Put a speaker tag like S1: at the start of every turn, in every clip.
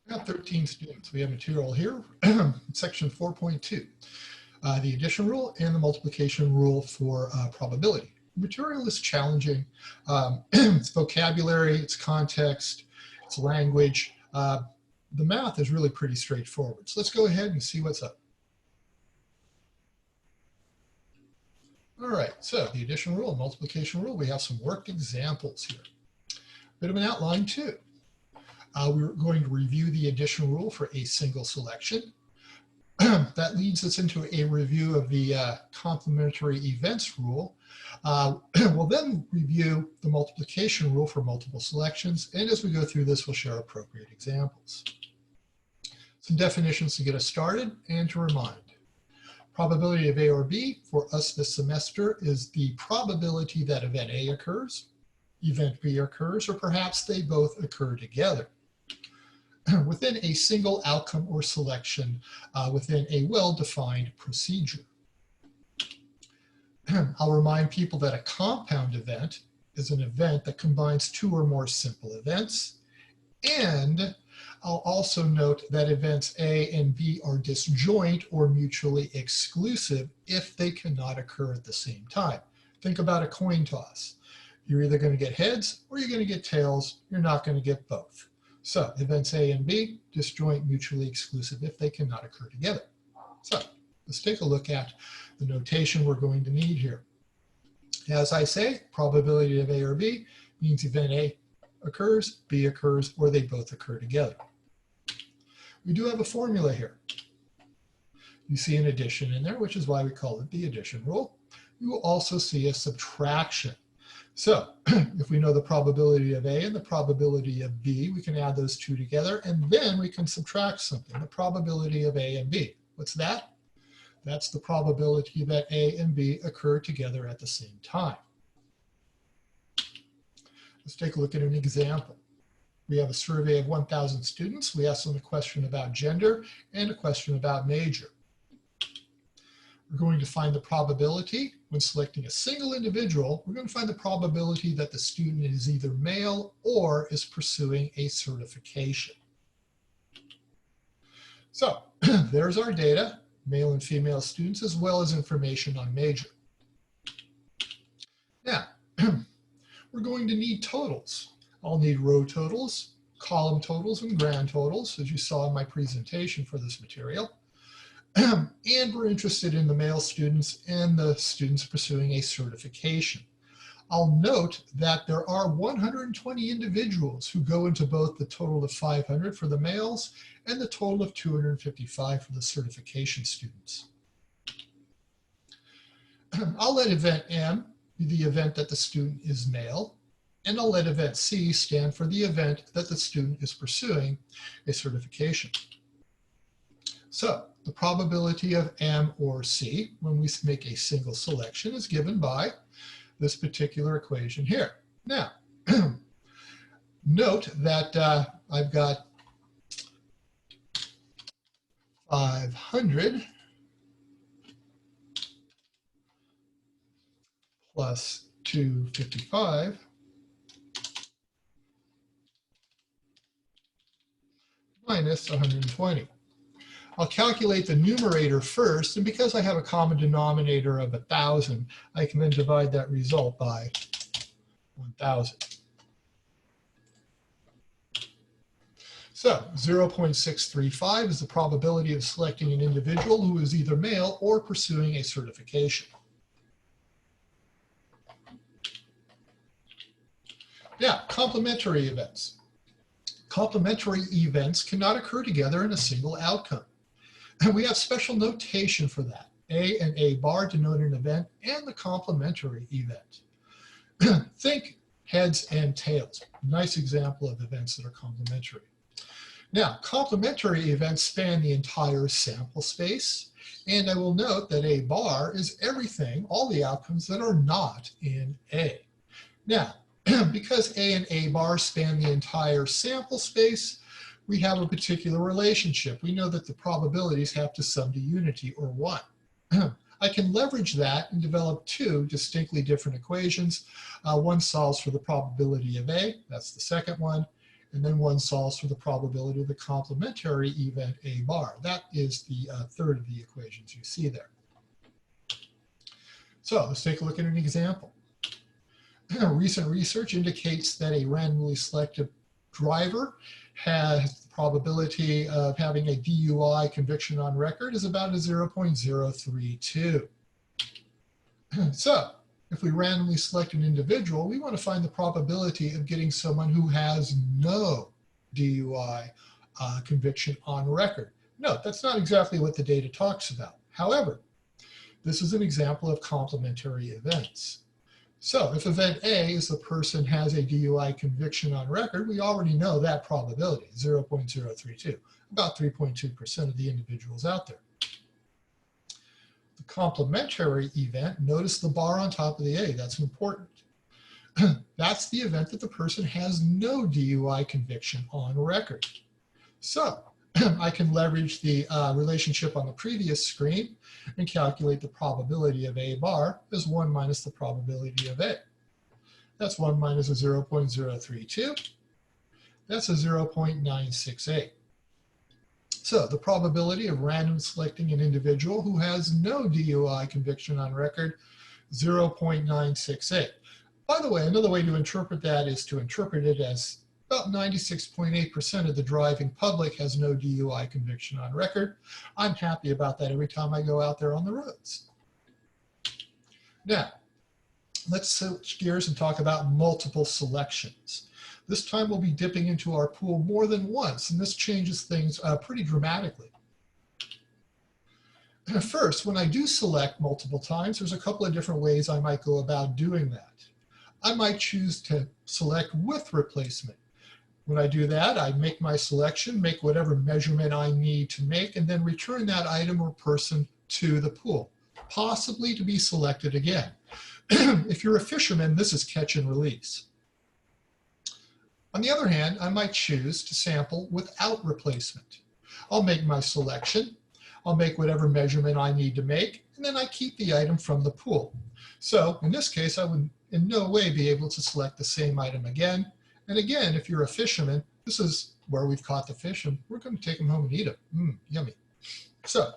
S1: We have 13 students. We have material here, section 4.2, the addition rule and the multiplication rule for probability. The material is challenging. It's vocabulary, it's context, it's language. The math is really pretty straightforward. So let's go ahead and see what's up. All right, so the addition rule and multiplication rule, we have some worked examples here. Bit of an outline too. We're going to review the addition rule for a single selection. That leads us into a review of the complementary events rule. We'll then review the multiplication rule for multiple selections. And as we go through this, we'll share appropriate examples. Some definitions to get us started and to remind. Probability of A or B for us this semester is the probability that event A occurs, event B occurs, or perhaps they both occur together within a single outcome or selection within a well-defined procedure. I'll remind people that a compound event is an event that combines two or more simple events. And I'll also note that events A and B are disjoint or mutually exclusive if they cannot occur at the same time. Think about a coin toss. You're either going to get heads or you're going to get tails. You're not going to get both. So events A and B, disjoint, mutually exclusive if they cannot occur together. So let's take a look at the notation we're going to need here. As I say, probability of A or B means event A occurs, B occurs, or they both occur together. We do have a formula here. You see an addition in there, which is why we call it the addition rule. You will also see a subtraction. So if we know the probability of A and the probability of B, we can add those two together, and then we can subtract something, the probability of A and B. What's that? That's the probability that A and B occur together at the same time. Let's take a look at an example. We have a survey of 1,000 students. We ask them a question about gender and a question about major. We're going to find the probability when selecting a single individual. We're going to find the probability that the student is either male or is pursuing a certification. So there's our data, male and female students, as well as information on major. Now, we're going to need totals. I'll need row totals, column totals, and grand totals, as you saw in my presentation for this material. And we're interested in the male students and the students pursuing a certification. I'll note that there are 120 individuals who go into both the total of 500 for the males and the total of 255 for the certification students. I'll let event M be the event that the student is male, and I'll let event C stand for the event that the student is pursuing a certification. So the probability of M or C when we make a single selection is given by this particular equation here. Now, note that I've got 500 plus 255 minus 120. I'll calculate the numerator first, and because I have a common denominator of 1,000, I can then divide that result by 1,000. So 0.635 is the probability of selecting an individual who is either male or pursuing a certification. Now, complementary events. Complementary events cannot occur together in a single outcome. And we have special notation for that. A and A bar denote an event and the complementary event. Think heads and tails. Nice example of events that are complementary. Now, complementary events span the entire sample space. And I will note that A bar is everything, all the outcomes that are not in A. Now, because A and A bar span the entire sample space, we have a particular relationship. We know that the probabilities have to sum to unity, or 1. I can leverage that and develop two distinctly different equations. One solves for the probability of A, that's the second one, And then one solves for the probability of the complementary event A bar. That is the third of the equations you see there. So let's take a look at an example. Recent research indicates that a randomly selected driver has the probability of having a DUI conviction on record is about a 0.032. So if we randomly select an individual, we want to find the probability of getting someone who has no DUI conviction on record. No, that's not exactly what the data talks about. However, this is an example of complementary events. So if event A is the person has a DUI conviction on record, we already know that probability, 0.032, about 3.2% of the individuals out there. The complementary event, notice the bar on top of the A, that's important. That's the event that the person has no DUI conviction on record. So I can leverage the relationship on the previous screen and calculate the probability of A bar as 1 minus the probability of A. That's 1 minus a 0.032. That's a 0.968. So the probability of random selecting an individual who has no DUI conviction on record, 0.968. By the way, another way to interpret that is to interpret it as about 96.8% of the driving public has no DUI conviction on record. I'm happy about that every time I go out there on the roads. Now, let's switch gears and talk about multiple selections. This time we'll be dipping into our pool more than once, and this changes things pretty dramatically. First, when I do select multiple times, there's a couple of different ways I might go about doing that. I might choose to select with replacement. When I do that, I make my selection, make whatever measurement I need to make, and then return that item or person to the pool, possibly to be selected again. If you're a fisherman, this is catch and release. On the other hand, I might choose to sample without replacement. I'll make my selection, I'll make whatever measurement I need to make, and then I keep the item from the pool. So in this case, I would in no way be able to select the same item again. And again, if you're a fisherman, this is where we've caught the fish and we're going to take them home and eat them. Yummy. So,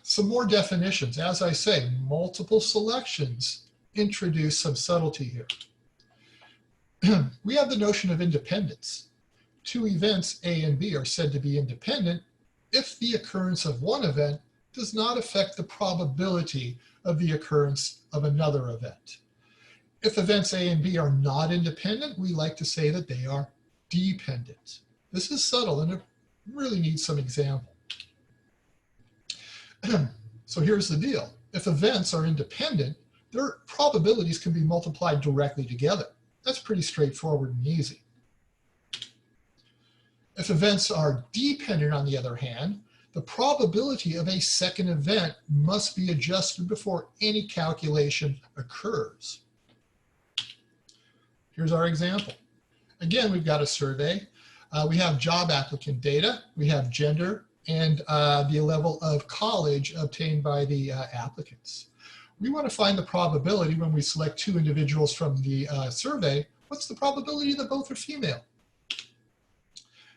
S1: some more definitions. As I say, multiple selections introduce some subtlety here. We have the notion of independence. Two events, A and B, are said to be independent if the occurrence of one event does not affect the probability of the occurrence of another event. If events A and B are not independent, we like to say that they are dependent. This is subtle and it really needs some example. So here's the deal. If events are independent, their probabilities can be multiplied directly together. That's pretty straightforward and easy. If events are dependent, on the other hand, the probability of a second event must be adjusted before any calculation occurs. Here's our example. Again, we've got a survey. We have job applicant data, we have gender, and the level of college obtained by the applicants. We want to find the probability when we select two individuals from the survey. What's the probability that both are female?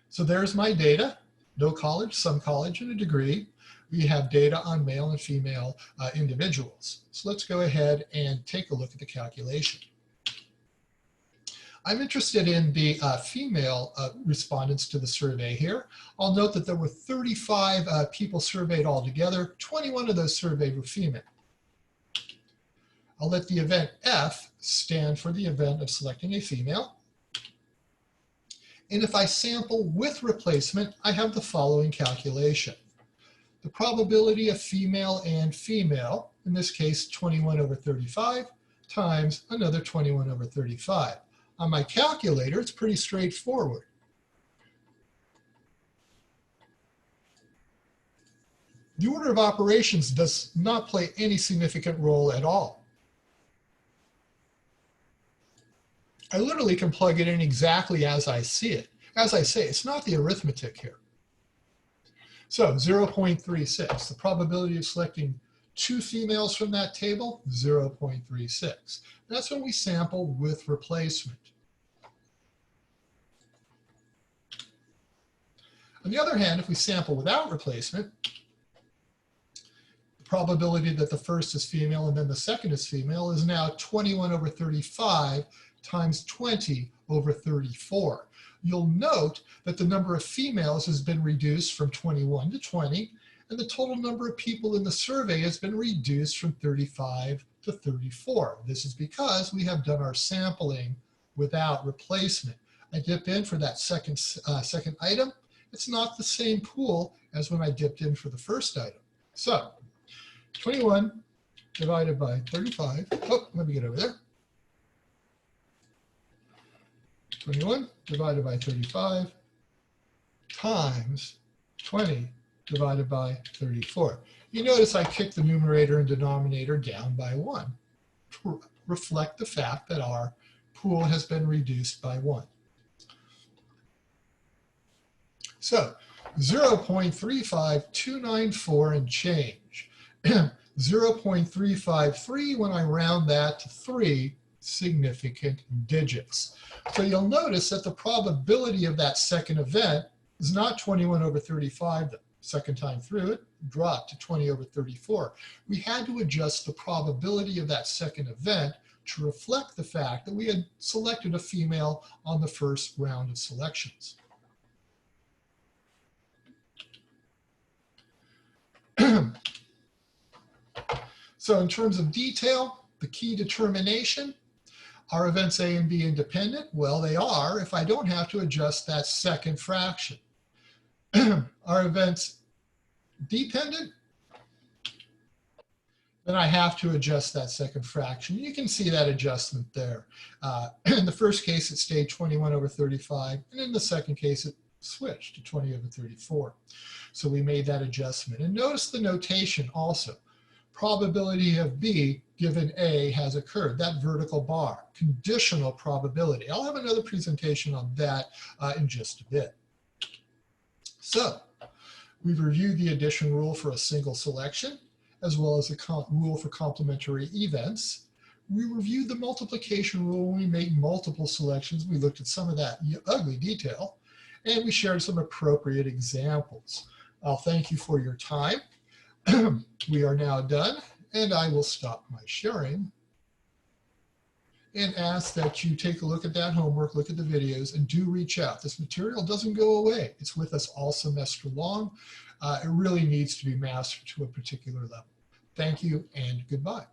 S1: So there's my data. No college, some college, and a degree. We have data on male and female individuals. So let's go ahead and take a look at the calculation. I'm interested in the female respondents to the survey here. I'll note that there were 35 people surveyed altogether. 21 of those surveyed were female. I'll let the event F stand for the event of selecting a female. And if I sample with replacement, I have the following calculation. The probability of female and female, in this case 21 over 35, times another 21 over 35. On my calculator, it's pretty straightforward. The order of operations does not play any significant role at all. I literally can plug it in exactly as I see it. As I say, it's not the arithmetic here. So 0.36, the probability of selecting two females from that table, 0.36. That's when we sample with replacement. the other hand, if we sample without replacement, the probability that the first is female and then the second is female is now 21 over 35 times 20 over 34. You'll note that the number of females has been reduced from 21 to 20, and the total number of people in the survey has been reduced from 35 to 34. This is because we have done our sampling without replacement. I dip in for that second item. It's not the same pool as when I dipped in for the first item. So 21 divided by 35. Oh, let me get over there. 21 divided by 35 times 20 divided by 34. You notice I kicked the numerator and denominator down by 1 to reflect the fact that our pool has been reduced by 1. So 0.35294 and change. 0.353 when I round that to 3 significant digits. So you'll notice that the probability of that second event is not 21 over 35 the second time through, it dropped to 20 over 34. We had to adjust the probability of that second event to reflect the fact that we had selected a female on the first round of selections. So in terms of detail, the key determination, are events A and B independent? Well, they are if I don't have to adjust that second fraction. Are events dependent? Then I have to adjust that second fraction. You can see that adjustment there. In the first case, it stayed 21 over 35, and in the second case, it switched to 20 over 34. So we made that adjustment. And notice the notation also. Probability of B given A has occurred, that vertical bar, conditional probability. I'll have another presentation on that in just a bit. So we've reviewed the addition rule for a single selection, as well as the rule for complementary events. We reviewed the multiplication rule when we made multiple selections. We looked at some of that ugly detail, and we shared some appropriate examples. I'll thank you for your time. We are now done, and I will stop my sharing and ask that you take a look at that homework, look at the videos, and do reach out. This material doesn't go away. It's with us all semester long. It really needs to be mastered to a particular level. Thank you and goodbye.